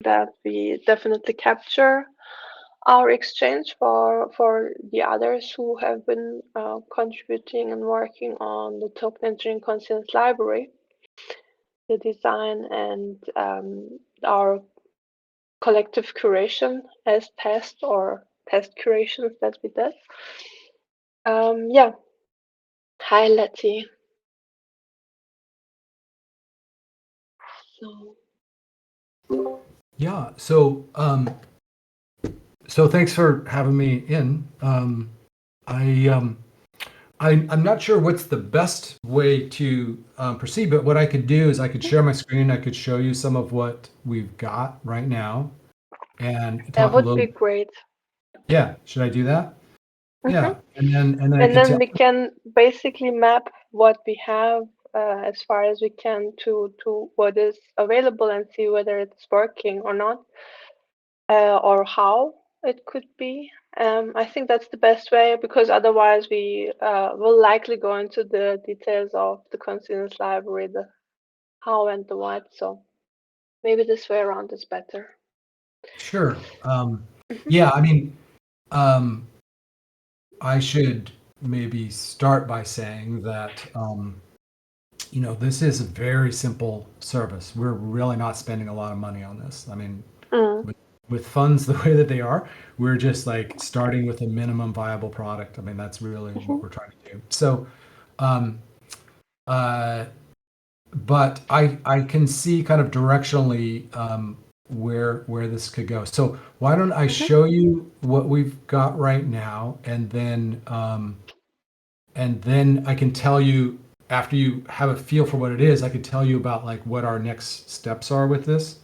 that we definitely capture our exchange for the others who have been contributing and working on the token engineering conscience library, the design, and our collective curation as test or test curations that we did. Yeah. Hi, Letty. Yeah. So thanks for having me in. I'm not sure what's the best way to proceed, but what I could do is I could share my screen. I could show you some of what we've got right now, and That talk a would little. be great. Yeah. Should I do that? Hmm. Yeah. And then I And could then tell. we can basically map what we have as far as we can to what is available and see whether it's working or not, or how it could be. I think that's the best way, because otherwise we will likely go into the details of the consciousness library, the how and the what. So maybe this way around is better. Sure. Mhm. Yeah. I mean, um, I should maybe start by saying that. This is a very simple service. We're really not spending a lot of money on this. I mean, Mm. with funds the way that they are, we're just like starting with a minimum viable product. I mean, that's really what Mhm. we're trying to do. So, um, uh, but I can see kind of directionally where this could go. So why don't I Mhm. show you what we've got right now, and then I can tell you, after you have a feel for what it is, I could tell you about like what our next steps are with this,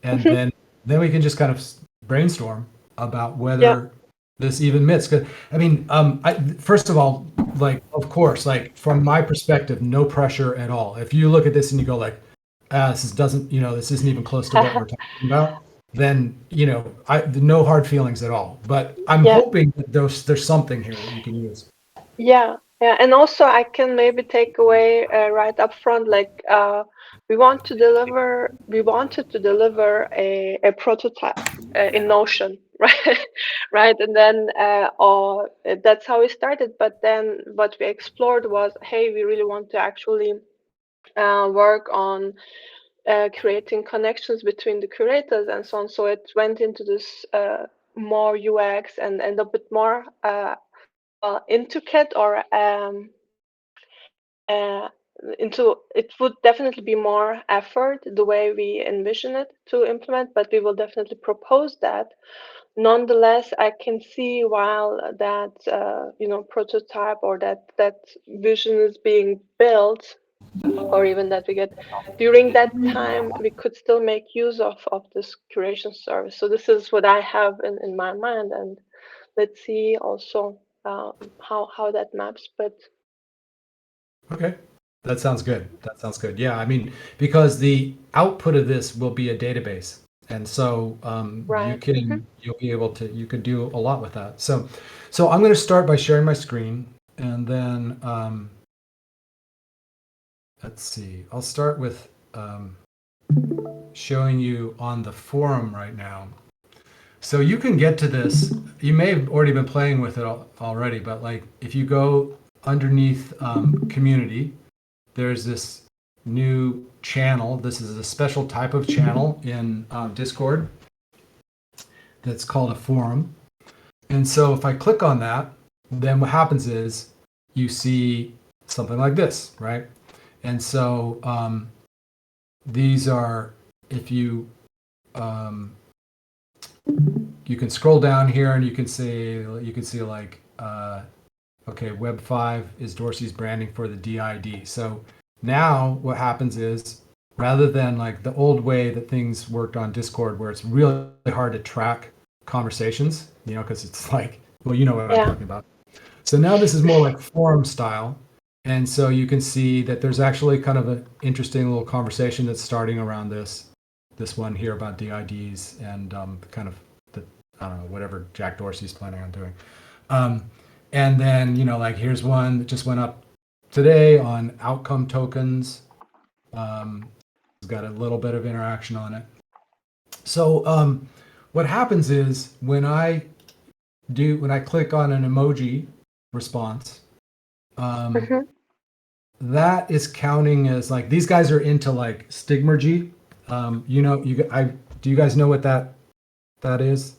and Mhm. then we can just kind of brainstorm about Yeah. whether this even fits. Because I mean, first of all, like of course, like from my perspective, no pressure at all. If you look at this and you go like, this isn't even close to what we're talking about, then no hard feelings at all. But I'm Yeah. hoping that there's something here that you can use. Yeah, yeah, and also I can maybe take away right up front, like we wanted to deliver a prototype in Notion, right? Right, and then or that's how we started. But then what we explored was, hey, we really want to actually work on creating connections between the curators and so on. So it went into this more UX and a bit more intricate, or uh, into it would definitely be more effort the way we envision it to implement, but we will definitely propose that. Nonetheless, I can see while that prototype or that vision is being built, or even that we get during that time, we could still make use of this curation service. So this is what I have in my mind, and let's see also how that maps. But Okay. That sounds good. That sounds good. Yeah, I mean, because the output of this will be a database, and so right. you'll be able to you could do a lot with that. So I'm going to start by sharing my screen, and then let's see. I'll start with showing you on the forum right now. So you can get to this. You may have already been playing with it already, but like if you go underneath community, there's this new channel. This is a special type of channel in Discord that's called a forum. And so if I click on that, then what happens is you see something like this, right? And so these are, if you you can scroll down here and you can see like okay, Web 5 is Dorsey's branding for the DID. So now what happens is, rather than like the old way that things worked on Discord, where it's really hard to track conversations, because it's like, well, you know what I'm Yeah. talking about. So now this is more like forum style. And so you can see that there's actually kind of an interesting little conversation that's starting around this one here about DIDs and kind of the, I don't know, whatever Jack Dorsey's planning on doing. Um, and then, like here's one that just went up today on outcome tokens. It's got a little bit of interaction on it. So what happens is when I click on an emoji response, um, Mm-hmm. that is counting as like these guys are into like stigmergy. Do you guys know what that is?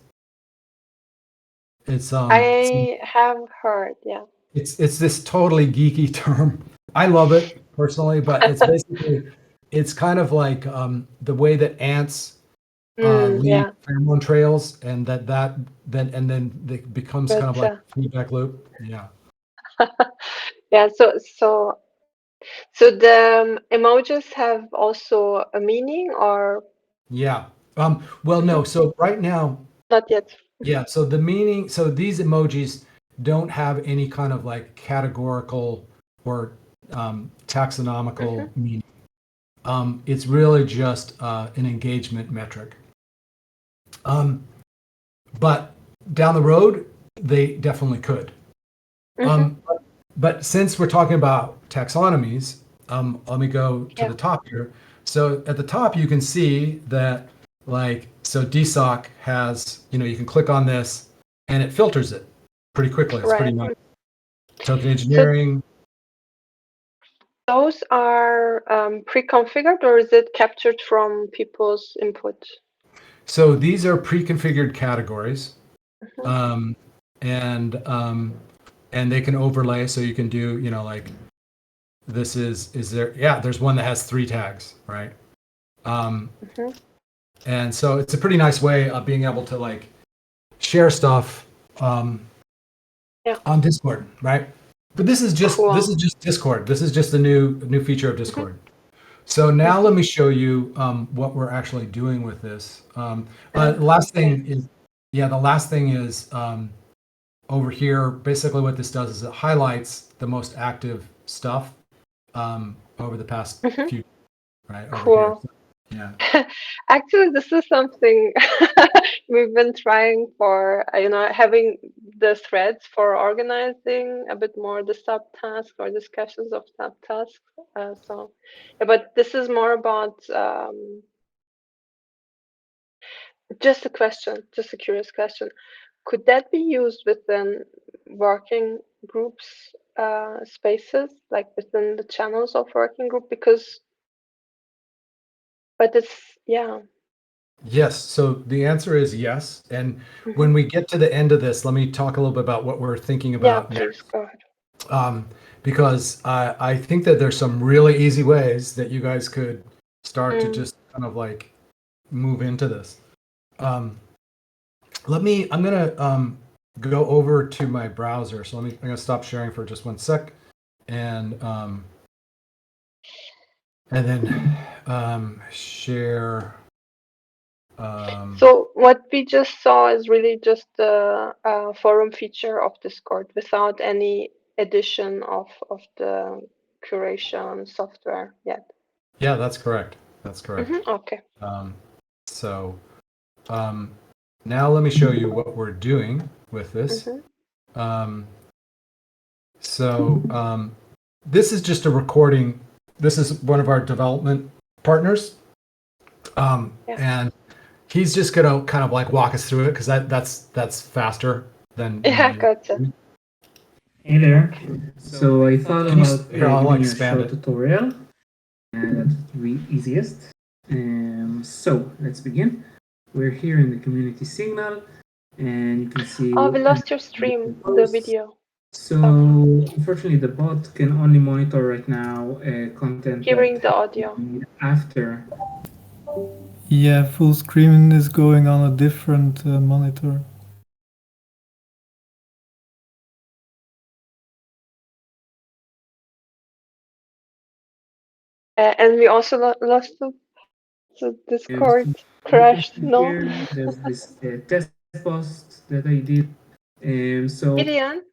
It's I have heard, yeah. it's this totally geeky term. I love it personally, but it's kind of like the way that ants leave Yeah, pheromone trails, and then it becomes kind of like gotcha. a feedback loop. Yeah, Yeah, so the emojis have also a meaning or yeah. Well, Mhm. no. So right now, Not yet? yeah. So the meaning. So these emojis don't have any kind of like categorical or taxonomical Hmm. meaning. It's really just an engagement metric. Um, but down the road, they definitely could. Hmm. Um, but since we're talking about taxonomies, let me go to Yeah, the top here. So at the top, you can see that, like, so DSOC has, you can click on this and it filters it pretty quickly. It's pretty right. nice. Token So engineering. those are pre-configured or is it captured from people's input? So these are pre-configured categories, Hmm. um, and um, and they can overlay. So you can do, like this is there. Yeah, there's one that has 3 tags, right? Um, Hmm. and so it's a pretty nice way of being able to like share stuff Yeah, on Discord, right? But this is cool. just Discord. This is just a new feature of Hmm. Discord. So now Hmm. let me show you what we're actually doing with this. The last Okay. thing is, yeah, the last thing is over here. Basically, what this does is it highlights the most active stuff over the past Hmm. few, right over here. Cool. So, yeah. Actually, this is something we've been trying for, having the threads for organizing a bit more the subtasks or discussions of subtasks. Yeah, but this is more about just a question, just a curious question. Could that be used within working groups spaces, like within the channels of working group? But it's, yeah. Yes. So the answer is yes. And Hmm. when we get to the end of this, let me talk a little bit about what we're thinking Yeah, about please next. go ahead. Because I think that there's some really easy ways that you guys could start to Mm. just kind of like move into this. Um, I'm going to go over to my browser. So I'm going to stop sharing for just one sec. And, um, and then share. Um, So what we just saw is really just the forum feature of Discord without any addition of the curation software yet. yeah, that's correct. That's correct. Okay. Um, so um, now let me show you what we're doing with this. Hmm. Um, so this is just a recording. This is one of our development partners, Yeah. and he's just gonna kind of like walk us through it because that's faster than Yeah, me. gotcha. Hey there. Okay. So I thought Can you? about Here, I'll giving like you a expand short it. tutorial, and that's the easiest. So let's begin. We're here in the community signal, and you can see Oh, we lost your stream, different the posts. video. So Oh, unfortunately, the bot can only monitor right now content that hearing the audio. happened after. Yeah, full screen is going on a different monitor. And we also lost the So Discord you can crashed. see No. here, there's this test post that I did. So Gideon,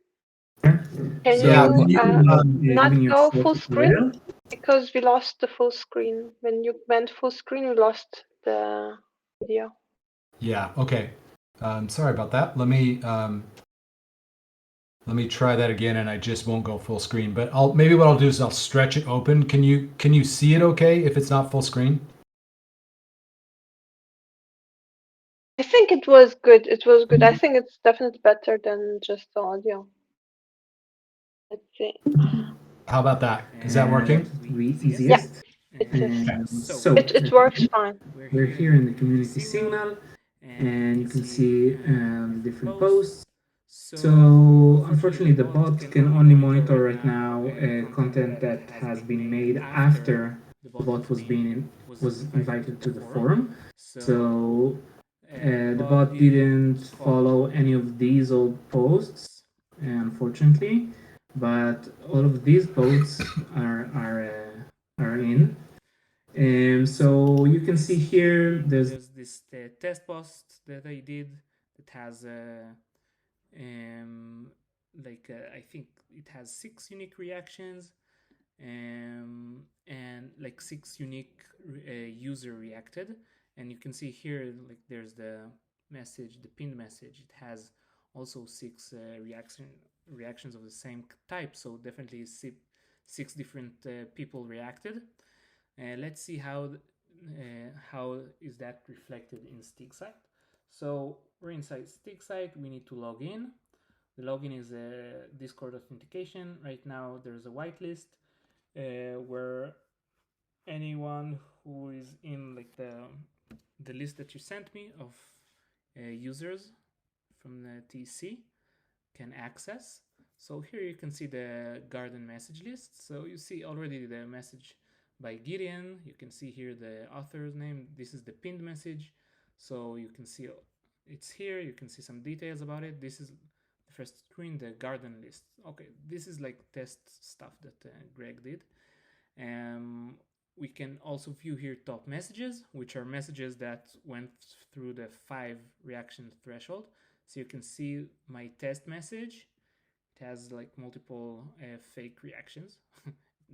yeah. can So Yeah. you Can I you? thought about not giving you a go short full screen? tutorial. Because we lost the full screen. When you went full screen, we lost the video. Yeah. Okay. Sorry about that. Let me try that again, and I just won't go full screen. But maybe what I'll do is I'll stretch it open. Can you see it okay if it's not full screen? I think it was good. It was good. I think it's definitely better than just the audio. Let's see. How about that? Is that working? Three Yeah, easiest. it is. So It works fine. we're here in the community signal, and you can see the different posts. So unfortunately, the bot can only monitor right now content that has been made after the bot was invited to the forum. So the bot didn't follow any of these old posts, unfortunately, but all of these posts are in. So you can see here there's this test post that I did that has I think it has 6 unique reactions, and like 6 unique user reacted, and you can see here like there's the message, the pinned message. It has also 6 reactions of the same type, so definitely 6 different people reacted. Let's see how is that reflected in StickSite. So we're inside StickSite. We need to log in. The login is a Discord authentication. Right now there's a whitelist where anyone who is in like the list that you sent me of users from the TC can access. So here you can see the garden message list. So you see already the message by Gideon. You can see here the author's name. This is the pinned message. So you can see it's here. You can see some details about it. This is the first screen, the garden list. Okay, this is like test stuff that Greg did. We can also view here top messages, which are messages that went through the 5 reaction threshold. So you can see my test message. It has like multiple fake reactions.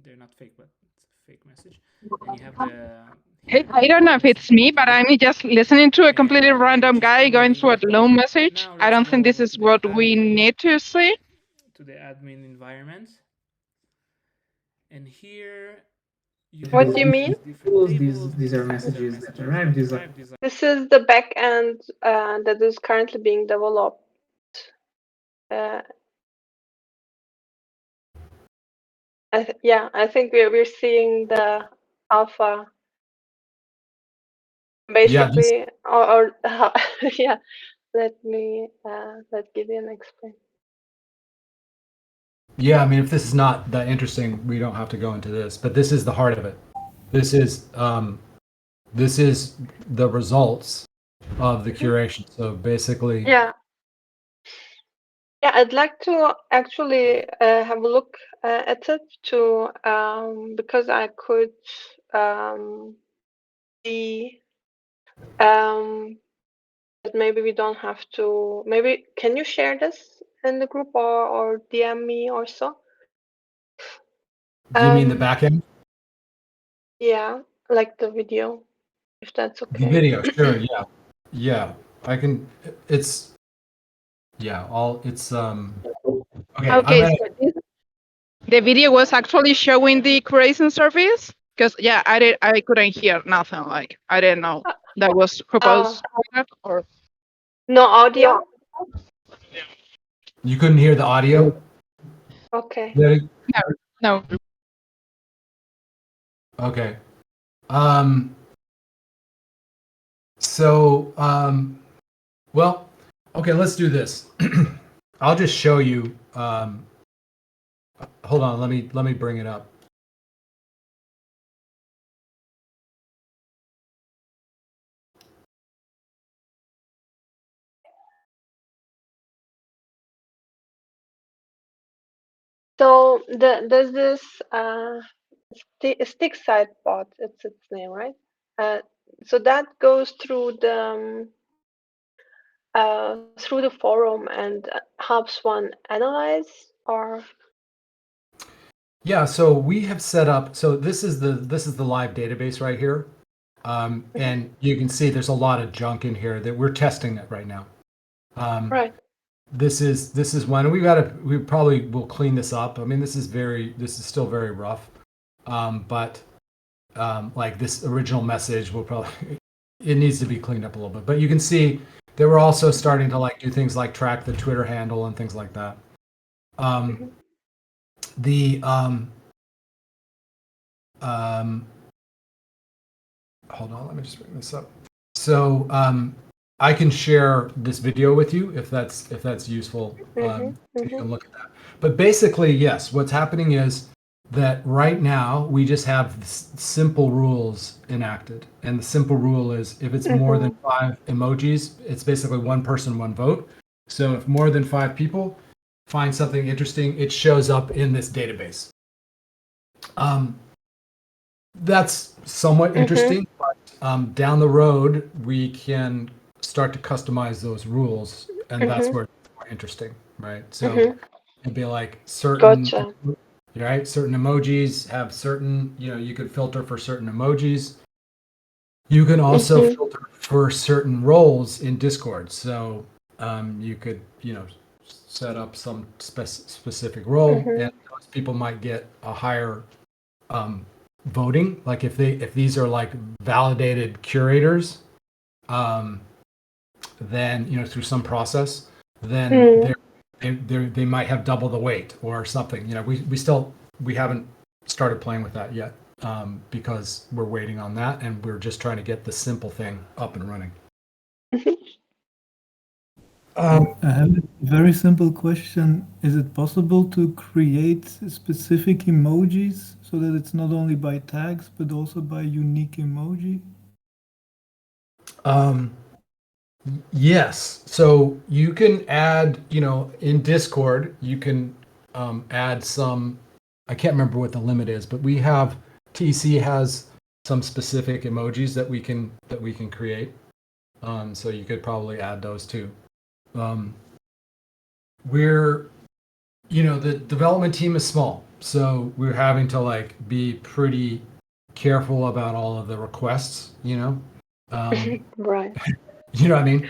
They're not fake, but it's a fake message. And you have the I don't know if it's me, but I'm just listening to a completely random guy going through a long message. I don't think this is what we need to see. to the admin environment. And here What do you mean? These are messages that arrive. This is the back end that is currently being developed. I think we're seeing the alpha basically, or yeah. Let Gideon explain. Yeah, I mean, if this is not that interesting, we don't have to go into this. But this is the heart of it. This is the results of the curation. So basically, Yeah, I'd like to actually have a look at it too, because I could see that maybe we don't have to. Maybe can you share this in the group or DM me or so? do you mean the back end? Yeah, like the video, if that's The okay. video, sure, yeah. Yeah, I can, it's, yeah, all, it's, okay. Okay, so the video was actually showing the curation service because I couldn't hear nothing. Like I didn't know that was proposed or No audio? You couldn't hear the audio? Okay. no. Okay. So, well, okay, let's do this. I'll just show you, hold on, let me bring it up. So there's this stick side bot. It's its name, right? So that goes through the forum and helps one analyze or. Yeah, so we have set up, so this is the live database right here. And you can see there's a lot of junk in here that we're testing it right now. Right. This is one, and we probably will clean this up. I mean, this is still very rough. But like this original message will probably, it needs to be cleaned up a little bit. But you can see They were also starting to like do things like track the Twitter handle and things like that. The hold on, let me just bring this up. So I can share this video with you if that's useful. You can look at that. But basically, yes, what's happening is that right now we just have simple rules enacted, and the simple rule is if it's more than 5 emojis, it's basically one person, one vote. So if more than 5 people find something interesting, it shows up in this database. That's somewhat interesting, but down the road we can start to customize those rules, and that's where it's more interesting, right? So it'd be like certain, Gotcha. right? Certain emojis have certain, you could filter for certain emojis. You can also filter for certain roles in Discord. So you could, set up some specific role, and those people might get a higher voting. Like if these are like validated curators, then through some process, then they might have double the weight or something. We haven't started playing with that yet, because we're waiting on that, and we're just trying to get the simple thing up and running. I have a very simple question. Is it possible to create specific emojis so that it's not only by tags but also by unique emoji? Yes. So you can add, in Discord, you can add some. I can't remember what the limit is, but TC has some specific emojis that we can create. So you could probably add those too. We're, the development team is small, so we're having to like be pretty careful about all of the requests. Right. You know what I mean?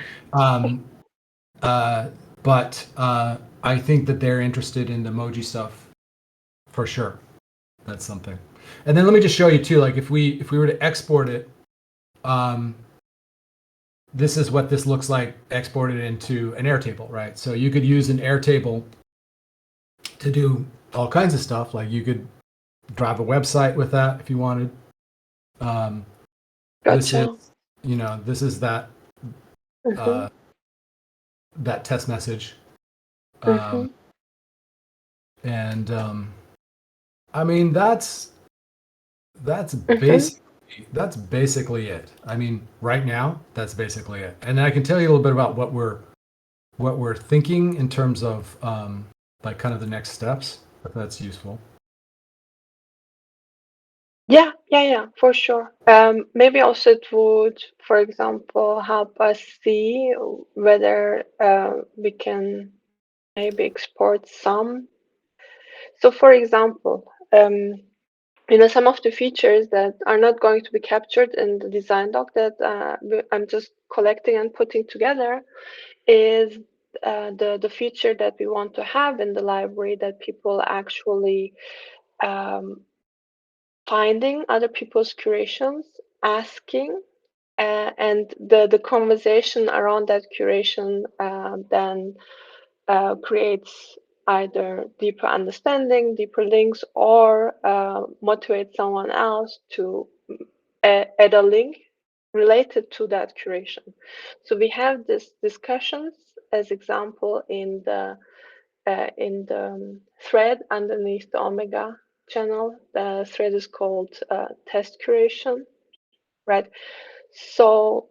But I think that they're interested in the emoji stuff for sure. That's something. And then let me just show you too. Like if we were to export it, this is what this looks like exported into an Airtable, right? So you could use an Airtable to do all kinds of stuff. Like you could drive a website with that if you wanted. This Gotcha. is, this is that that test message. And I mean that's basically it. I mean, right now that's basically it. And I can tell you a little bit about what we're thinking in terms of like kind of the next steps, if that's useful. Yeah, for sure. Maybe also it would, for example, help us see whether we can maybe export some. So, for example, some of the features that are not going to be captured in the design doc that I'm just collecting and putting together is the feature that we want to have in the library that people actually finding other people's curations, asking, and the conversation around that curation then creates either deeper understanding, deeper links, or motivate someone else to add a link related to that curation. So we have this discussions as example in the thread underneath the Omega channel. The thread is called test curation, right? So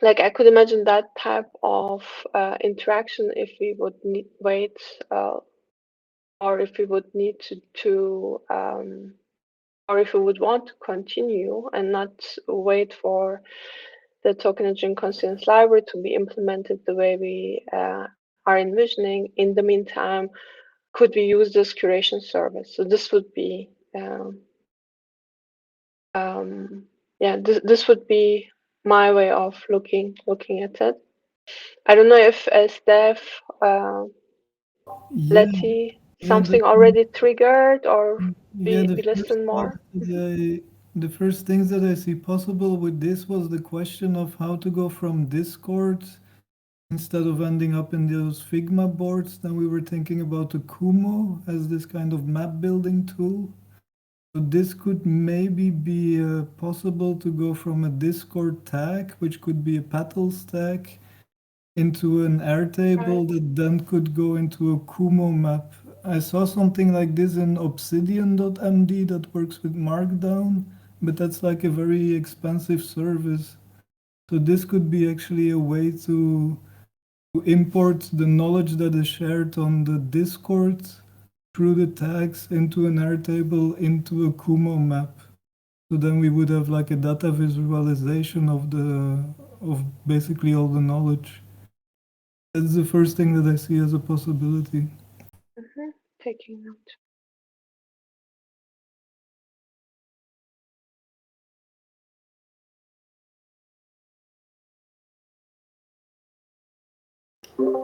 like I could imagine that type of interaction if we would wait or if we would need to or if we would want to continue and not wait for the token engineering constraints library to be implemented the way we are envisioning. In the meantime, could we use this curation service? So this would be this would be my way of looking at it. I don't know if Steph, Yeah, Letty, yeah, something already triggered or yeah. we The first listen part more. that the first things that I see possible with this was the question of how to go from Discord instead of ending up in those Figma boards. Then we were thinking about the Kumo as this kind of map building tool. So this could maybe be possible to go from a Discord tag, which could be a petals tag, into an Airtable that then could go into a Kumo map. I saw something like this in Obsidian.md that works with Markdown, but that's like a very expensive service. So this could be actually a way to import the knowledge that is shared on the Discord through the tags into an Airtable into a Kumo map. So then we would have like a data visualization of basically all the knowledge. That's the first thing that I see as a possibility. Taking note.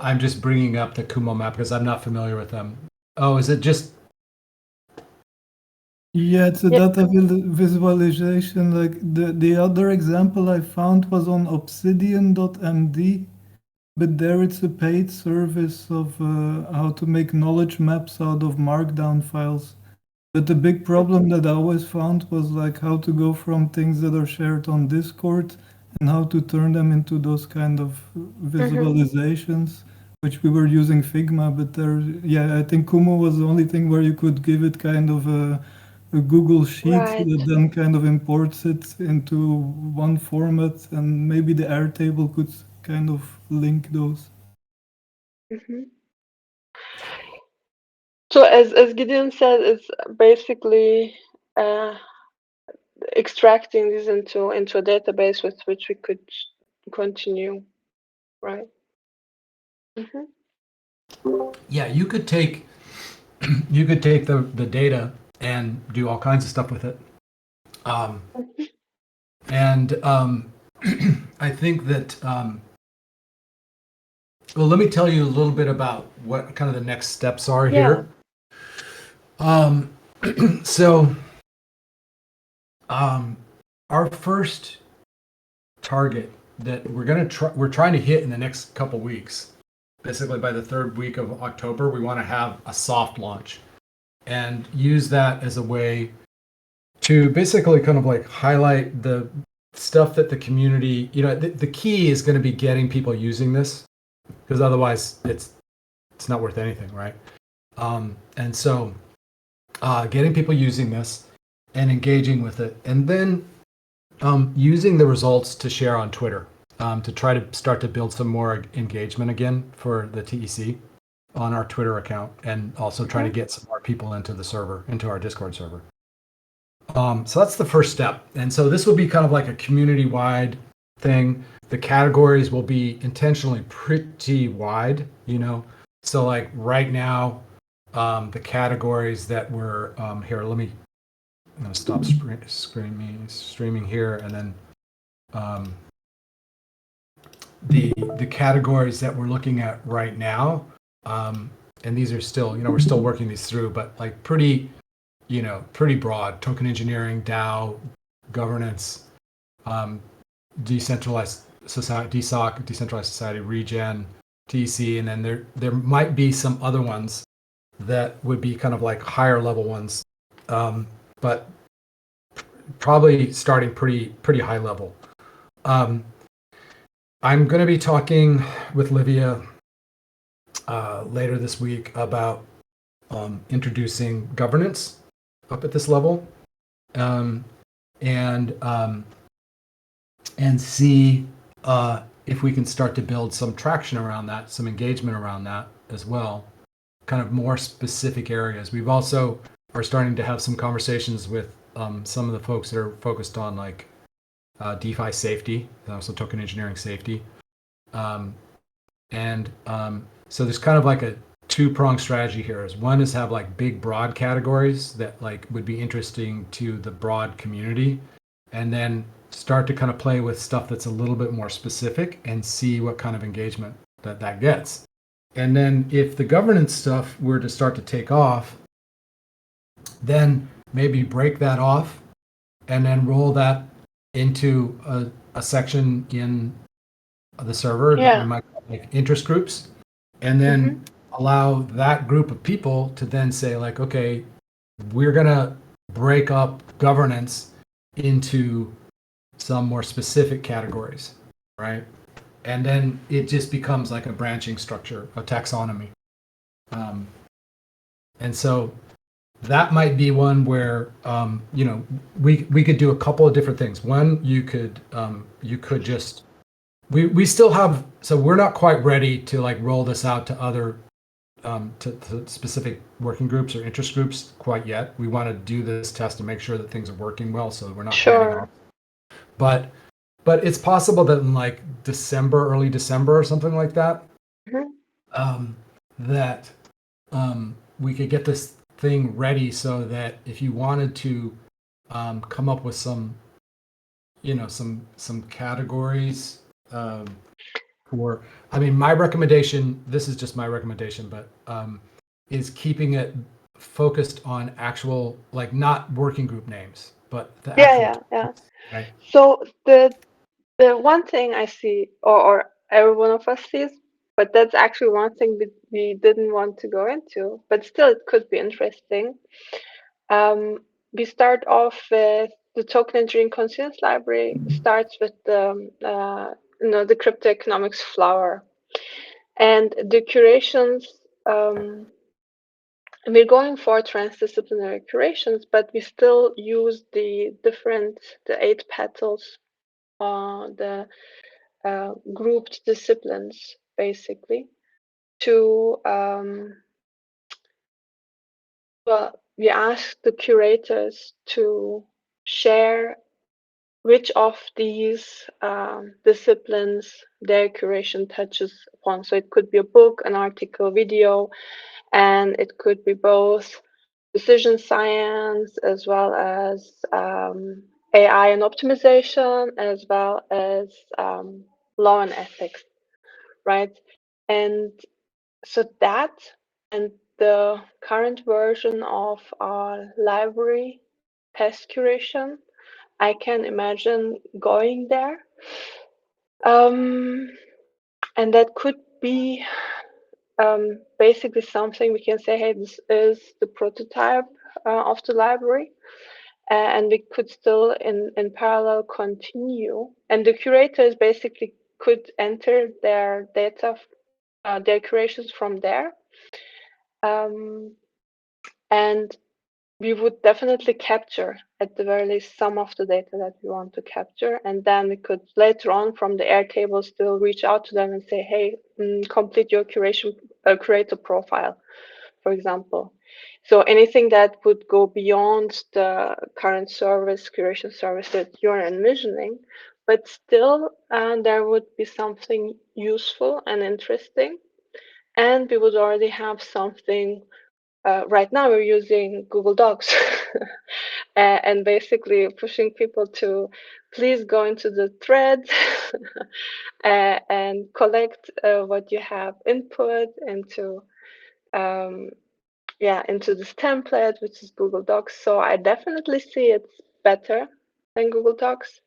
I'm just bringing up the Kumo map because I'm not familiar with them. Oh, is it just? Yeah, it's a data visualization. Like the other example I found was on Obsidian.md, but there it's a paid service of how to make knowledge maps out of Markdown files. But the big problem that I always found was like how to go from things that are shared on Discord and how to turn them into those kind of visualizations, which we were using Figma, but yeah, I think Kumo was the only thing where you could give it kind of a Google Sheet that then kind of imports it into one format, and maybe the Airtable could kind of link those. So as Gideon said, it's basically extracting these into a database with which we could continue, right? Yeah, you could take the data and do all kinds of stuff with it. And I think that well, let me tell you a little bit about what kind of the next steps are here. So our first target that we're trying to hit in the next couple weeks, basically by the third week of October, we want to have a soft launch and use that as a way to basically kind of like highlight the stuff that the community, the key is going to be getting people using this, because otherwise it's not worth anything, right? And so getting people using this and engaging with it, and then using the results to share on Twitter, to try to start to build some more engagement again for the TEC on our Twitter account, and also trying to get some more people into the server, into our Discord server. So that's the first step. And so this will be kind of like a community-wide thing. The categories will be intentionally pretty wide, So like right now, the categories that we're here, I'm going to stop streaming here, and then the categories that we're looking at right now, and these are still, we're still working these through, but like pretty broad: token engineering, DAO, governance, decentralized society, DSOC, decentralized society, regen, TC, and then there might be some other ones that would be kind of like higher level ones, but probably starting pretty high level. I'm going to be talking with Livia later this week about introducing governance up at this level, and see if we can start to build some traction around that, some engagement around that as well, kind of more specific areas. We've also are starting to have some conversations with some of the folks that are focused on like DeFi safety, so token engineering safety, and so there's kind of like a two-pronged strategy here. One is have like big broad categories that like would be interesting to the broad community, and then start to kind of play with stuff that's a little bit more specific and see what kind of engagement that gets. And then if the governance stuff were to start to take off, then maybe break that off and then roll that into a section in the server that we might call like interest groups, and then allow that group of people to then say like, okay, we're gonna break up governance into some more specific categories, right? And then it just becomes like a branching structure, a taxonomy. And so that might be one where we could do a couple of different things. One, you could just we still have, so we're not quite ready to like roll this out to other to specific working groups or interest groups quite yet. We want to do this test to make sure that things are working well, so we're not handing off. But it's possible that in like December, early December or something like that, that we could get this thing ready so that if you wanted to come up with some categories for, I mean, my recommendation, this is just my recommendation, but is keeping it focused on actual, like, not working group names, but the actual topics, right? So the one thing I see, or every one of us sees, but that's actually one thing we didn't want to go into, but still it could be interesting. We start off with the token engineering conscience library starts with the crypto economics flower, and the curations. We're going for transdisciplinary curations, but we still use the 8 petals, the grouped disciplines, basically, to we ask the curators to share which of these disciplines their curation touches upon. So it could be a book, an article, video, and it could be both decision science as well as AI and optimization, as well as law and ethics, right? And so that and the current version of our library test curation, I can imagine going there. And that could be basically something we can say, hey, this is the prototype of the library. And we could still in parallel continue. And the curators basically could enter their data, their curations from there. And we would definitely capture at the very least some of the data that we want to capture, and then we could later on from the Airtable still reach out to them and say, hey, complete your curator profile, for example. So anything that would go beyond the current curation service that you're envisioning, but still there would be something useful and interesting, and we would already have something. Right now we're using Google Docs and basically pushing people to please go into the thread and collect what you have input into into this template, which is Google Docs. So I definitely see it's better than Google Docs.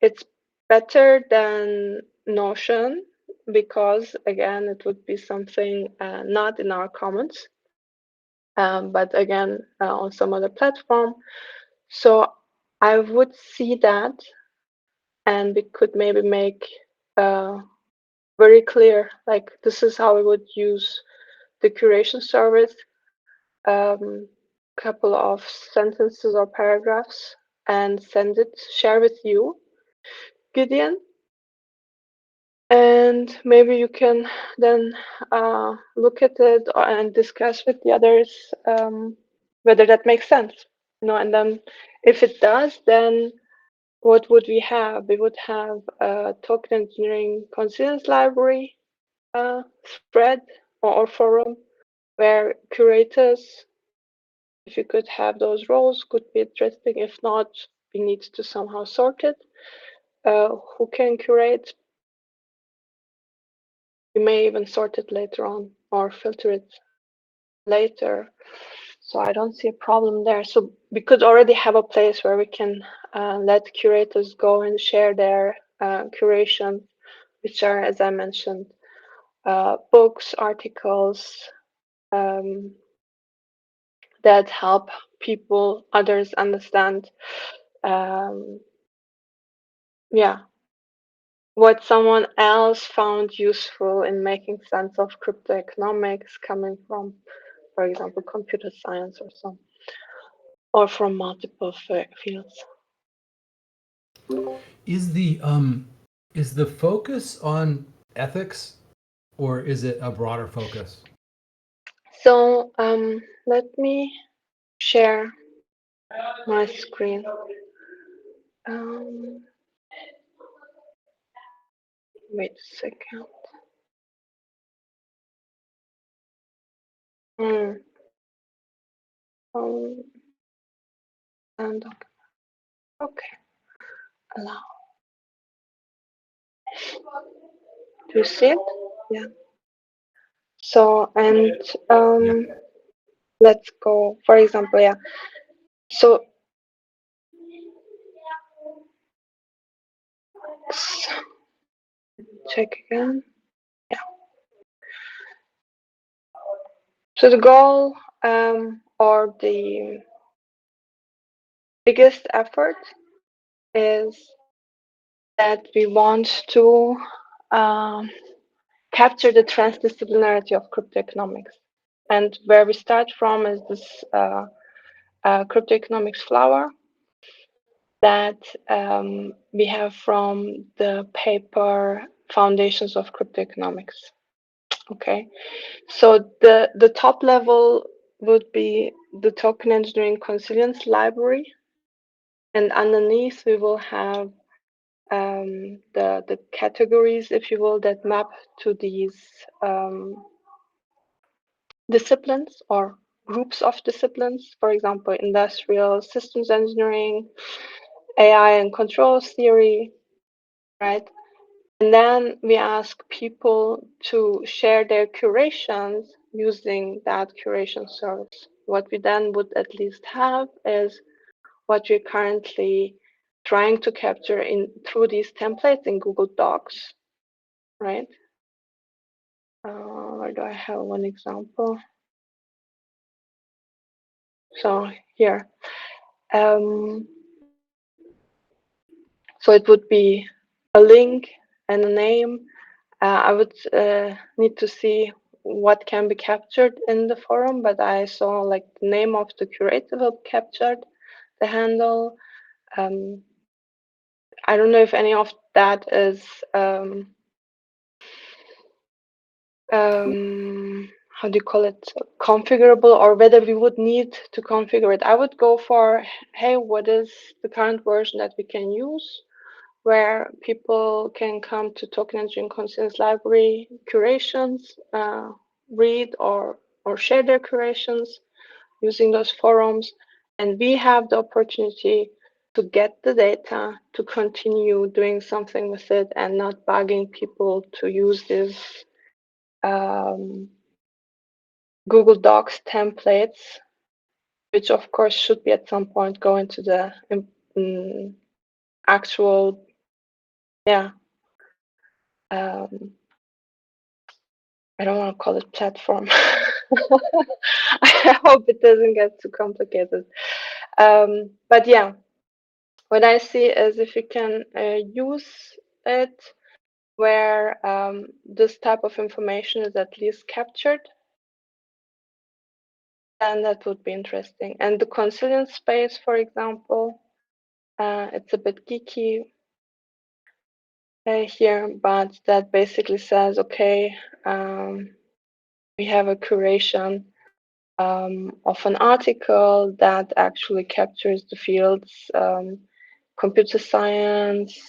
It's better than Notion because again it would be something not in our commons. But again, on some other platform. So I would see that, and we could maybe make very clear, like this is how we would use the curation service, couple of sentences or paragraphs, and share with you, Gideon. And maybe you can then look at it and discuss with the others whether that makes sense. And then if it does, then what would we have? We would have a token engineering conscience library thread or forum where curators, if you could have those roles, could be interesting. If not, we need to somehow sort it. Who can curate? We may even sort it later on or filter it later. So I don't see a problem there. So we could already have a place where we can let curators go and share their curation, which are, as I mentioned, books, articles that help people, others understand, yeah, what someone else found useful in making sense of crypto economics coming from, for example, computer science or so, or from multiple fields. Is the focus on ethics, or is it a broader focus? So let me share my screen. Um, wait a second. Hmm. And okay, allow. Do you see it? Yeah. So and Yeah. let's go. For example, yeah. So check again. Yeah. So the goal or the biggest effort is that we want to capture the transdisciplinarity of crypto economics. And where we start from is this crypto economics flower that we have from the paper Foundations of Crypto Economics. Okay, so the top level would be the token engineering consilience library, and underneath we will have the categories, if you will, that map to these disciplines or groups of disciplines. For example, industrial systems engineering, AI and controls theory, right? And then we ask people to share their curations using that curation service. What we then would at least have is what we're currently trying to capture in through these templates in Google Docs, right? Where do I have one example? So here, so it would be a link and a name. I would need to see what can be captured in the forum, but I saw like the name of the curator will be captured, the handle. I don't know if any of that is how do you call it, configurable, or whether we would need to configure it. I would go for, hey, what is the current version that we can use, where people can come to token engineering conscience library curations, read or share their curations using those forums, and we have the opportunity to get the data to continue doing something with it and not bugging people to use this Google Docs templates, which of course should be at some point go into the actual, yeah, um, I don't want to call it platform. I hope it doesn't get too complicated. But yeah, what I see is if you can use it where this type of information is at least captured, then that would be interesting. And the consilience space, for example, it's a bit geeky here, but that basically says, okay, we have a curation of an article that actually captures the fields computer science,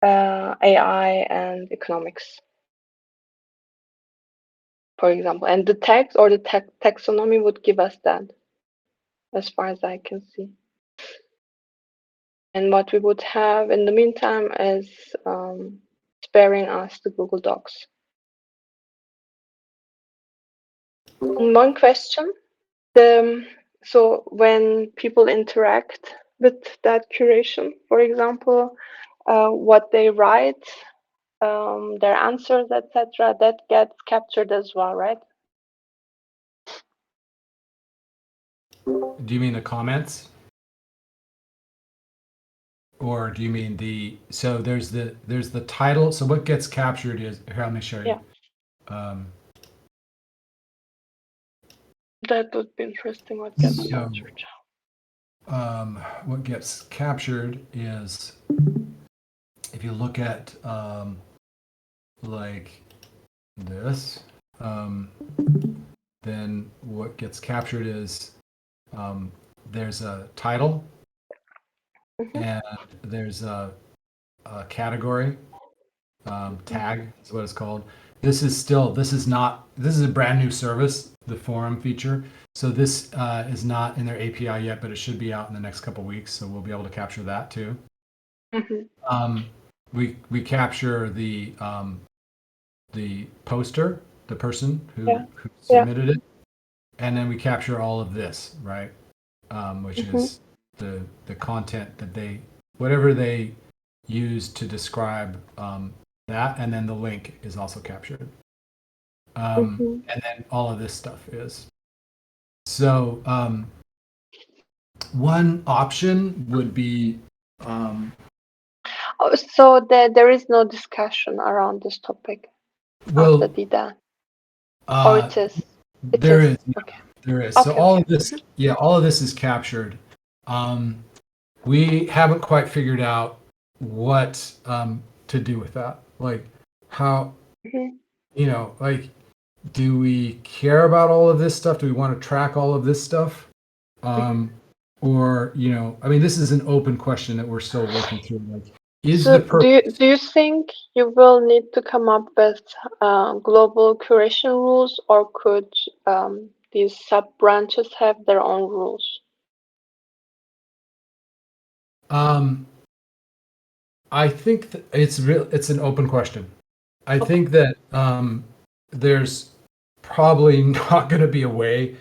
AI, and economics, for example. And the text or the taxonomy would give us that, as far as I can see. And what we would have in the meantime is sparing us the Google Docs. One question So when people interact with that curation, for example, what they write, their answers, etc., that gets captured as well, right? Do you mean the comments? Or do you mean so there's the title. So what gets captured is, here, let me show you. Yeah. That would be interesting, what gets captured. What gets captured is, if you look at like this, then what gets captured is there's a title, and there's a category, tag is what it's called. This is a brand new service, the forum feature. So this is not in their API yet, but it should be out in the next couple of weeks. So we'll be able to capture that too. We capture the poster, the person who submitted it, and then we capture all of this, right? Which is the content that whatever they use to describe that, and then the link is also captured. And then all of this stuff is. So one option would be. So there is no discussion around this topic of the data, or it is. There is. Okay. There is. Okay, So all of this, all of this is captured. We haven't quite figured out what to do with that. Like how, like, do we care about all of this stuff? Do we want to track all of this stuff? Or, I mean, this is an open question that we're still working through. Like, do you think you will need to come up with global curation rules, or could these sub branches have their own rules? I think that it's an open question. I think that there's probably not going to be a way,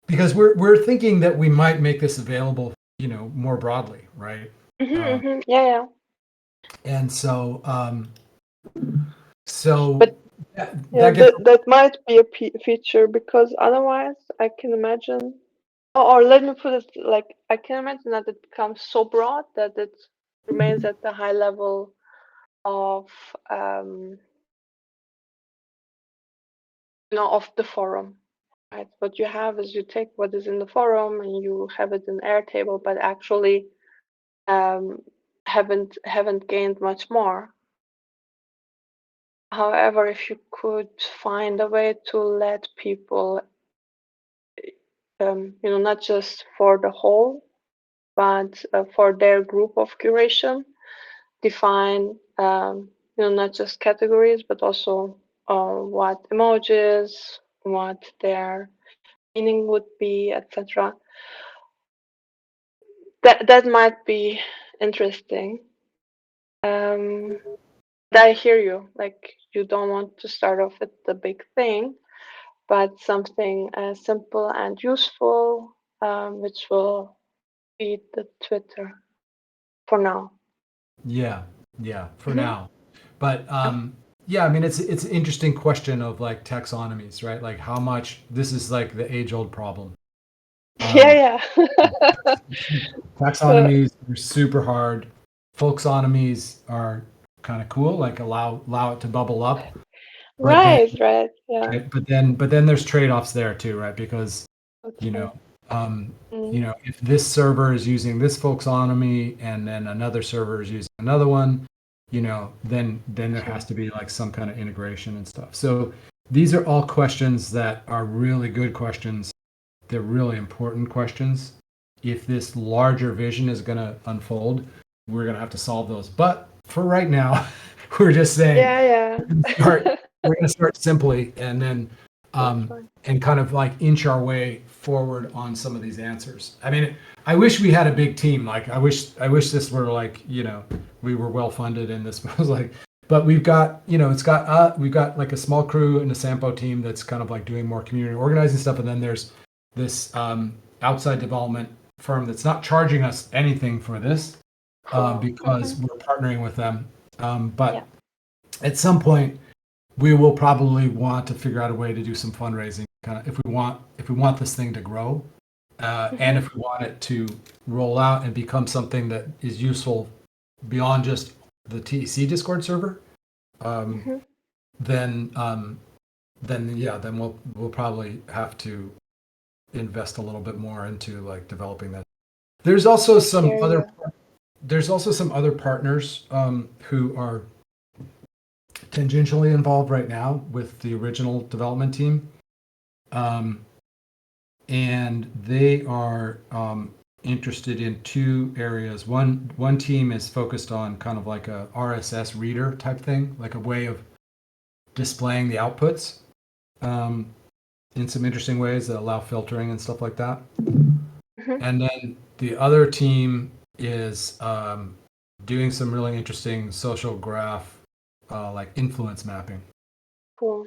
because we're thinking that we might make this available, more broadly, right? Yeah. And so, but that that might be a feature, because otherwise I can imagine, or let me put it like, I can imagine that it becomes so broad that it remains at the high level of of the forum, right? What you have is you take what is in the forum and you have it in Airtable, but actually haven't gained much more. However, if you could find a way to let people, not just for the whole, but for their group of curation, define, not just categories, but also what emojis, what their meaning would be, etc. That might be interesting. I hear you. Like, you don't want to start off with the big thing, but something simple and useful, which will feed the Twitter for now. Yeah, for now. But I mean, it's an interesting question of like taxonomies, right? Like how much this is like the age-old problem. Yeah. Taxonomies are super hard. Folksonomies are kind of cool, like allow it to bubble up. Right. Yeah. Right? But then there's trade-offs there too, right? Because if this server is using this folksonomy and then another server is using another one, then there has to be like some kind of integration and stuff. So these are all questions that are really good questions. They're really important questions. If this larger vision is going to unfold, we're going to have to solve those. But for right now, we're just saying, we're going to start simply, and then and kind of like inch our way forward on some of these answers. I mean, I wish we had a big team. Like I wish this were like, we were well funded and this was like but we've got, we've got like a small crew and a Sampo team that's kind of like doing more community organizing stuff. And then there's this outside development firm that's not charging us anything for this because we're partnering with them. But at some point, we will probably want to figure out a way to do some fundraising, kind of if we want this thing to grow, and if we want it to roll out and become something that is useful beyond just the TEC Discord server. Then we'll probably have to invest a little bit more into like developing that. There's also some other partners who are tangentially involved right now with the original development team, and they are interested in two areas. One team is focused on kind of like a RSS reader type thing, like a way of displaying the outputs in some interesting ways that allow filtering and stuff like that. And then the other team is doing some really interesting social graph, like influence mapping. Cool.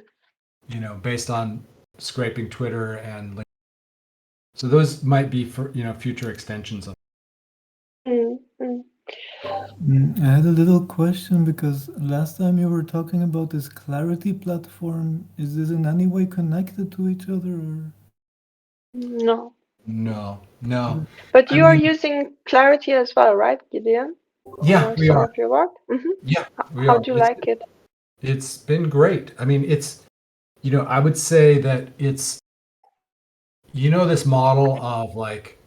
Based on scraping Twitter and LinkedIn. So those might be for future extensions of. I had a little question because last time you were talking about this Clarity platform. Is this in any way connected to each other, or? No. But you are using Clarity as well, right, Gideon? Yeah, we are. Of your work? Yeah, we How are. do you like it? It's been great. I mean, it's, I would say that it's, this model of like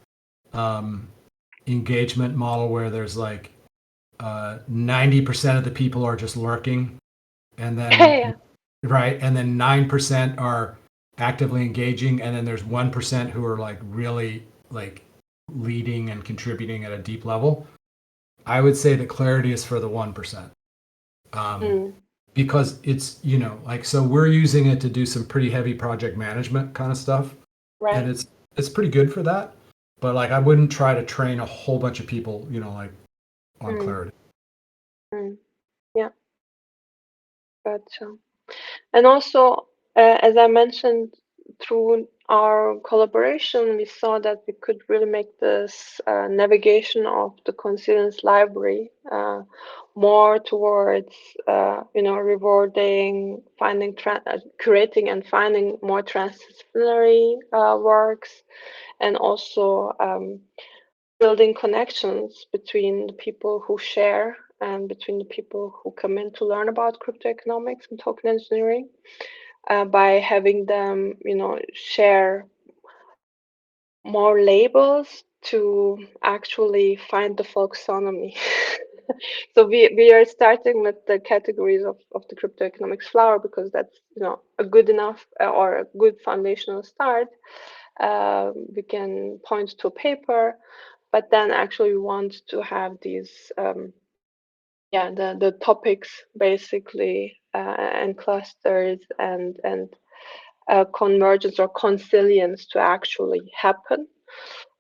engagement model where there's like 90% of the people are just lurking, and then right, and then 9% are actively engaging, and then there's 1% who are like really like leading and contributing at a deep level. I would say that Clarity is for the 1%. Because it's, so we're using it to do some pretty heavy project management kind of stuff. Right. And it's pretty good for that. But like, I wouldn't try to train a whole bunch of people, like on Clarity. Yeah. Gotcha. And also, as I mentioned, through our collaboration, we saw that we could really make this navigation of the Consilience library more towards, rewarding, curating and finding more transdisciplinary works, and also building connections between the people who share and between the people who come in to learn about crypto economics and token engineering, by having them, share more labels to actually find the folksonomy. So we are starting with the categories of the crypto economics flower because that's a good enough or a good foundational start. We can point to a paper, but then actually we want to have these the topics basically and clusters and convergence or consilience to actually happen,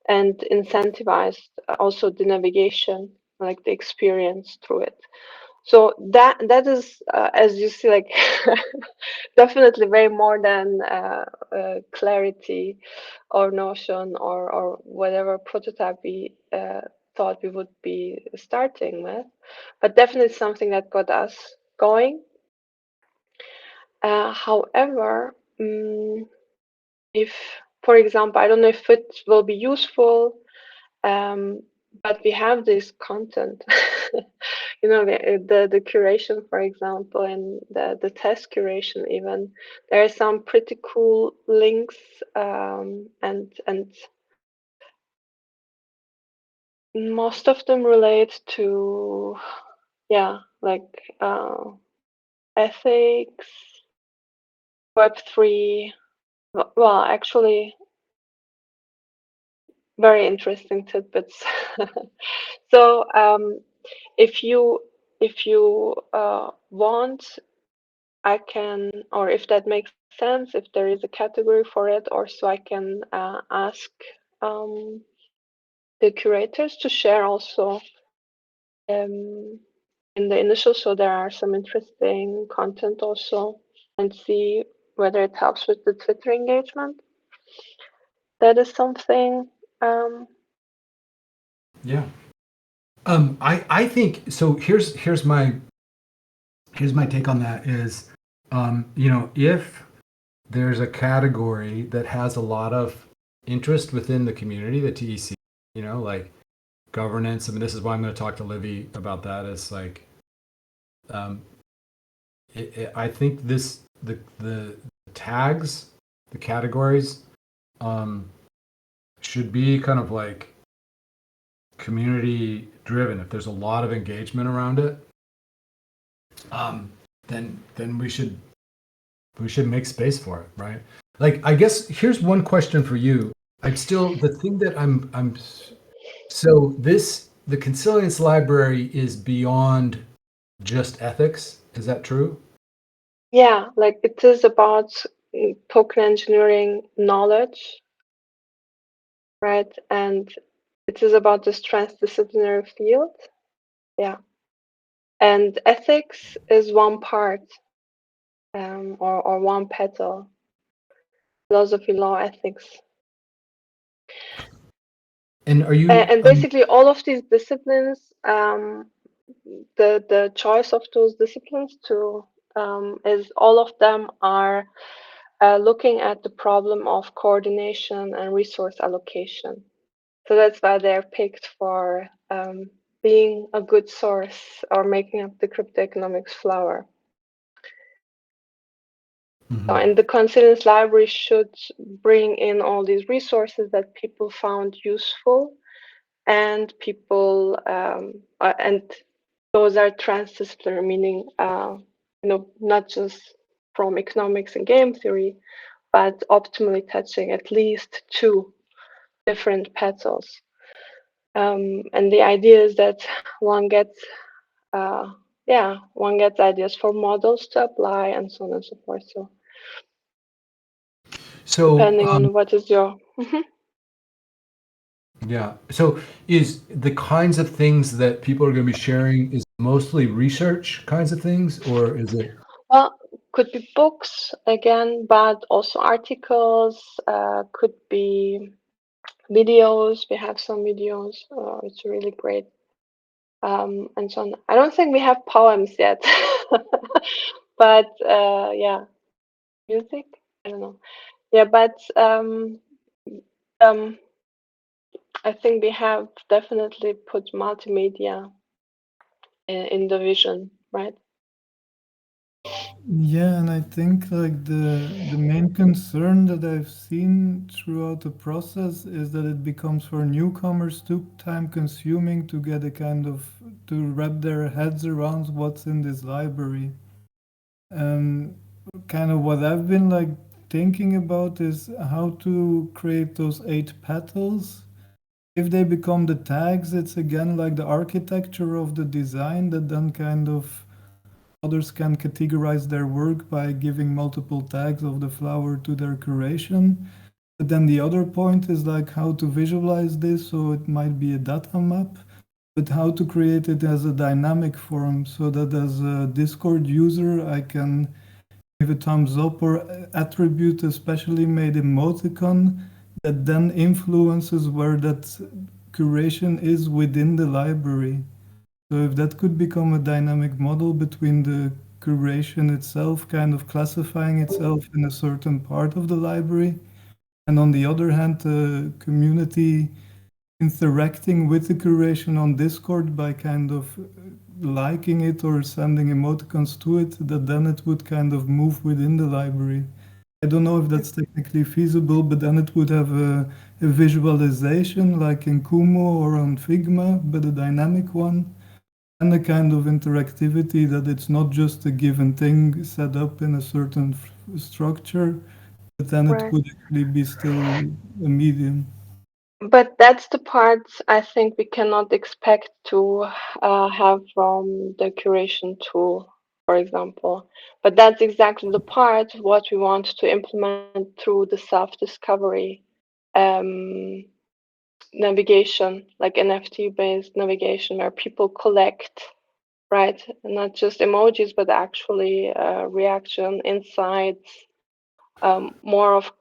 and incentivize also the navigation, like the experience through it. So that is, as you see, like definitely way more than Clarity or Notion or whatever prototype we thought we would be starting with, but definitely something that got us going. However, if, for example, I don't know if it will be useful, but we have this content, the curation, for example, and the test curation even. There are some pretty cool links, and most of them relate to, like ethics, Web3. Well, actually, very interesting tidbits. So if you want, I can, or if that makes sense, if there is a category for it, or so I can ask the curators to share also in the initial show there are some interesting content also, and see whether it helps with the Twitter engagement. That is something. Yeah. I think so. Here's my take on that is, if there's a category that has a lot of interest within the community, the TEC, like governance. I mean, this is why I'm going to talk to Livy about that. It's like, I think the tags, the categories, should be kind of like community driven. If there's a lot of engagement around it, then we should make space for it, right? Like, I guess here's one question for you. I'm still the thing that I'm so the Consilience Library is beyond just ethics. Is that true? Yeah, like it is about token engineering knowledge, right? And it is about this transdisciplinary field. Yeah. And ethics is one part, or one petal. Philosophy, law, ethics. And are you And basically all of these disciplines, the choice of those disciplines to is all of them are looking at the problem of coordination and resource allocation. So that's why they're picked for being a good source or making up the cryptoeconomics flower. So, and the Consilience Library should bring in all these resources that people found useful, and people and those are transdisciplinary, meaning not just from economics and game theory, but optimally touching at least two different petals. And the idea is that one gets one gets ideas for models to apply and so on and so forth. So depending on what is your yeah. So is the kinds of things that people are going to be sharing is mostly research kinds of things, or is it? Well, could be books again, but also articles, could be videos. We have some videos. It's really great. And so on. I don't think we have poems yet, but yeah, music. I don't know. Yeah, but um, I think we have definitely put multimedia in the vision, right? Yeah, and I think like the main concern that I've seen throughout the process is that it becomes for newcomers too time consuming to get a kind of to wrap their heads around what's in this library. Um, Kind of what I've been like thinking about is how to create those 8 petals. If they become the tags, it's again like the architecture of the design that then kind of others can categorize their work by giving multiple tags of the flower to their curation. But then the other point is like how to visualize this, so it might be a data map, but how to create it as a dynamic form so that as a Discord user, I can give a thumbs up or attribute a specially made emoticon that then influences where that curation is within the library. So if that could become a dynamic model between the curation itself, kind of classifying itself in a certain part of the library, and on the other hand, the community interacting with the curation on Discord by kind of liking it or sending emoticons to it, that then it would kind of move within the library. I don't know if that's technically feasible, but then it would have a visualization like in Kumo or on Figma, but a dynamic one, and a kind of interactivity that it's not just a given thing set up in a certain structure, but then it could actually be still a medium. But that's the part I think we cannot expect to have from the curation tool, for example. But that's exactly the part what we want to implement through the self-discovery navigation, like NFT-based navigation, where people collect, right? Not just emojis, but actually reaction, insights, more of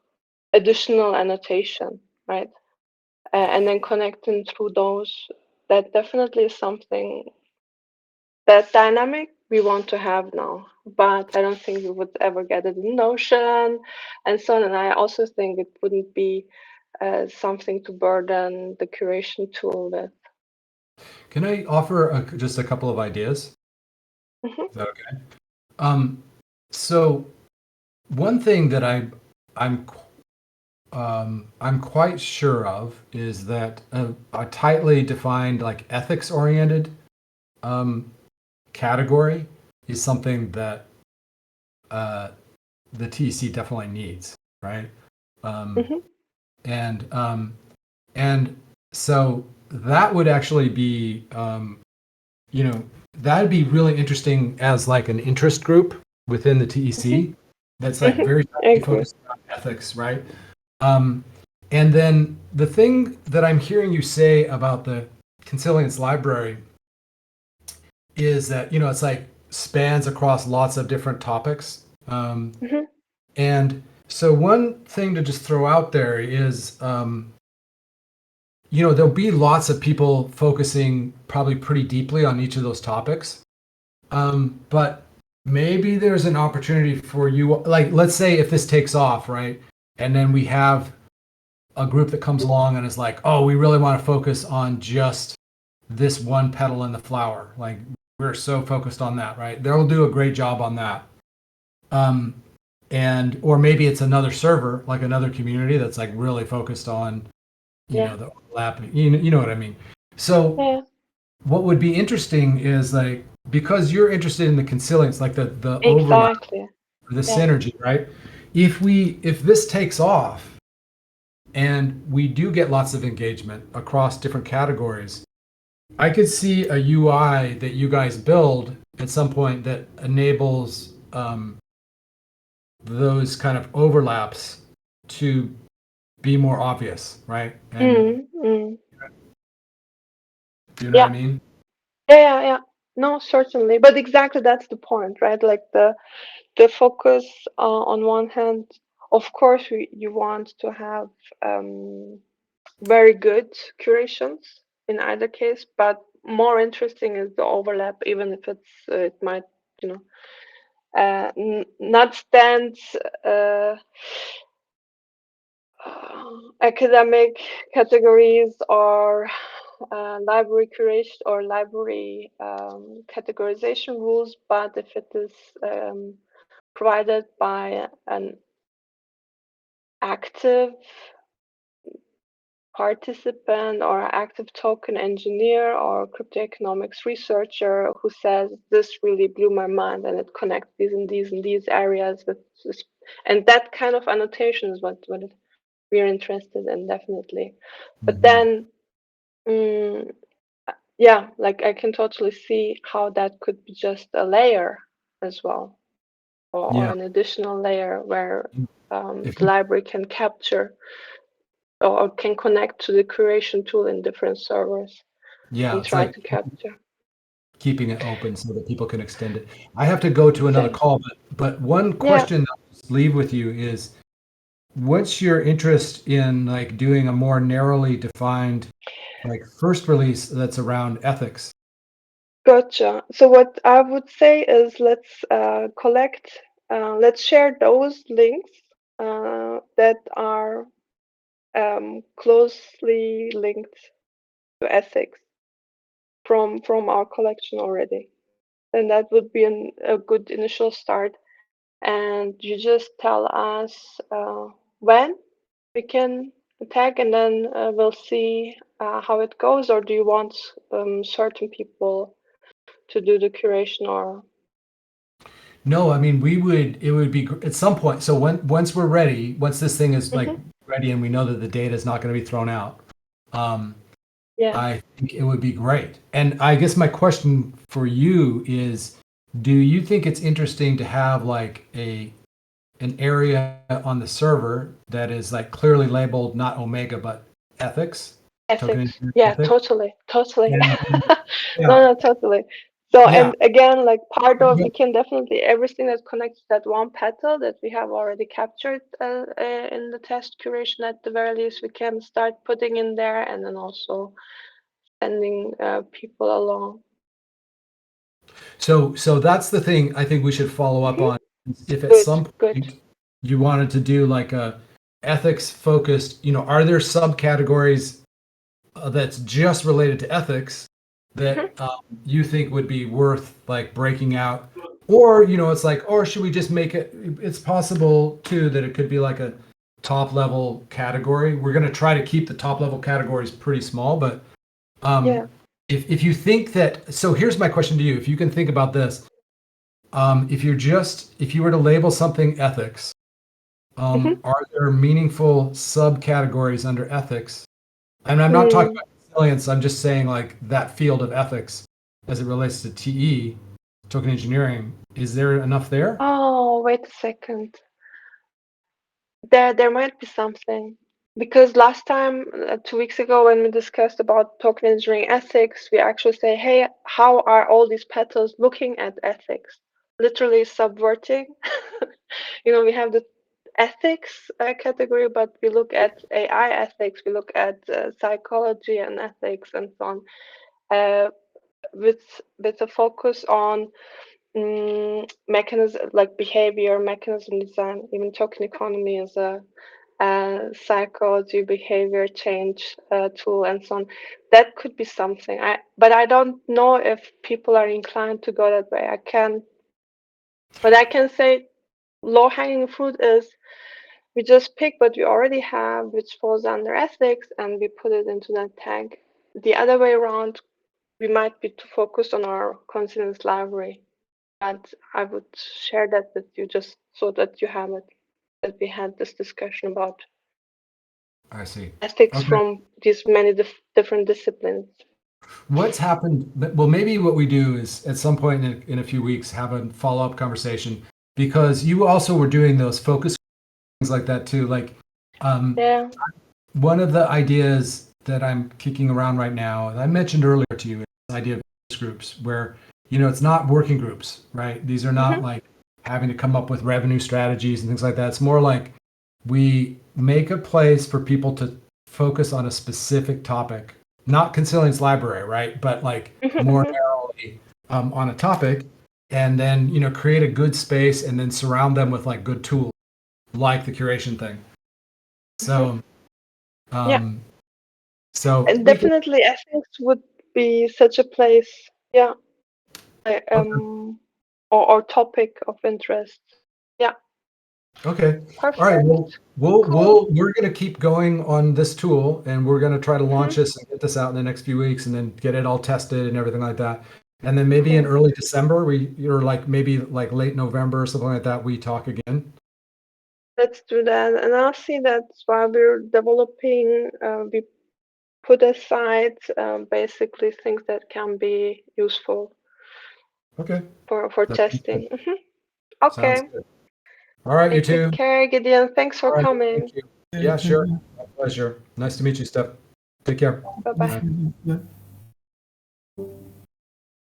additional annotation, right? And then connecting through those. That definitely is something, that dynamic we want to have now. But I don't think we would ever get it in Notion and so on. And I also think it wouldn't be something to burden the curation tool with. Can I offer just a couple of ideas? Mhm. Is that okay? So one thing that I'm I'm quite sure of is that a tightly defined, like ethics-oriented category is something that the TEC definitely needs, right? Mhm. And and so that would actually be, that'd be really interesting as like an interest group within the Mhm. TEC that's like Mhm. very I agree. focused on ethics, right? And then the thing that I'm hearing you say about the Consilience library is that, it's like spans across lots of different topics. Mhm. And so one thing to just throw out there is, there'll be lots of people focusing probably pretty deeply on each of those topics. But maybe there's an opportunity for you, like, let's say if this takes off, right? And then we have a group that comes along and is like, oh, we really want to focus on just this one petal in the flower. Like, we're so focused on that, right? They'll do a great job on that. And, or maybe it's another server, like another community that's like really focused on, Yeah. the overlapping, you know what I mean? So Yeah. what would be interesting is, like, because you're interested in the consilience, like the overlap, Exactly. the Yeah. synergy, right? If this takes off and we do get lots of engagement across different categories, I could see a UI that you guys build at some point that enables those kind of overlaps to be more obvious, right? And Mm. Mm. do you know what I Yeah. mean? Yeah. Yeah. Yeah. No, certainly. But exactly that's the point, right? Like the focus on one hand, of course, you want to have very good curations in either case, but more interesting is the overlap, even if it might, you know, not stand uh, academic categories or library curation or library categorization rules, but if it is provided by an active participant or active token engineer or crypto economics researcher who says this really blew my mind and it connects these and these and these areas with this, and that kind of annotation is what we're interested in, definitely. But Mhm. then yeah, like I can totally see how that could be just a layer as well, or Yeah. an additional layer where If the library can capture or can connect to the curation tool in different servers Yeah, and it's try like to capture. keeping it open so that people can extend it. I have to go to another Exactly. call, but one Yeah, question I'll just leave with you is, what's your interest in like doing a more narrowly defined, like, first release that's around ethics? gotcha. So what I would say is let's share those links that are closely linked to ethics from our collection already. And that would be a good initial start. And you just tell us when we can tag, and then we'll see how it goes. Or do you want certain people to do the curation? Or No, I mean, it would be at some point. So once we're ready, once this thing is like Mhm. ready and we know that the data is not going to be thrown out, um, Yeah, I think it would be great. And I guess my question for you is, do you think it's interesting to have like an area on the server that is like clearly labeled not Omega but ethics, token ethics. engineering Yeah, ethics? totally, totally. And No, yeah, no, totally. So, Yeah. and again, like part of, we can definitely, everything that connects to that one petal that we have already captured in the test curation, at the very least, we can start putting in there, and then also sending people along. So that's the thing I think we should follow up on. If at Good, some good. point you wanted to do like a ethics focused, are there subcategories that's just related to ethics that you think would be worth like breaking out? Or, it's like, or should we just make it, it's possible too that it could be like a top level category. We're going to try to keep the top level categories pretty small, but Yeah. if you think that, so here's my question to you. If you can think about this, if you were to label something ethics, are there meaningful subcategories under ethics? And I'm not talking about resilience. I'm just saying like that field of ethics as it relates to TE, token engineering. Is there enough there? Oh, wait a second. There might be something. Because last time, 2 weeks ago, when we discussed about token engineering ethics, we actually say, hey, how are all these petals looking at ethics? Literally subverting. We have the ethics category, but we look at AI ethics, we look at psychology and ethics and so on, with a focus on mechanism, like behavior, mechanism design, even token economy as a psychology, behavior change tool, and so on. That could be something. But I don't know if people are inclined to go that way. But I can say low-hanging fruit is we just pick what we already have, which falls under ethics, and we put it into that tag. The other way around, we might be too focused on our consonants library. But I would share that with you just so that you have it, that we had this discussion about I see. ethics Okay. from these many different disciplines. What's happened? Well, maybe what we do is at some point in a few weeks have a follow-up conversation, because you also were doing those focus things like that too. Like Yeah. one of the ideas that I'm kicking around right now, and I mentioned earlier to you, is the idea of focus groups, where it's not working groups, right? These are not like having to come up with revenue strategies and things like that. It's more like we make a place for people to focus on a specific topic, not Consilience library, right? But like more narrowly on a topic, and then create a good space and then surround them with like good tools, like the curation thing. So, Yeah. so And we can, definitely ethics would be such a place. Yeah. Or topic of interest. Yeah. okay. Perfect. All right. Well, Cool. we're going to keep going on this tool, and we're going to try to launch this and get this out in the next few weeks, and then get it all tested and everything like that. And then maybe in early December, or like maybe like late November or something like that, we talk again. Let's do that. And I'll see that while we're developing, we put aside basically things that can be useful Okay. for That sounds testing. good. Okay. Sounds good. All right, you Take good two. care, Gideon. Thanks for All right. coming. Thank you. Okay, Yeah, thank sure. you. My pleasure. Nice to meet you, Steph. Take care. Bye bye. Bye. Bye.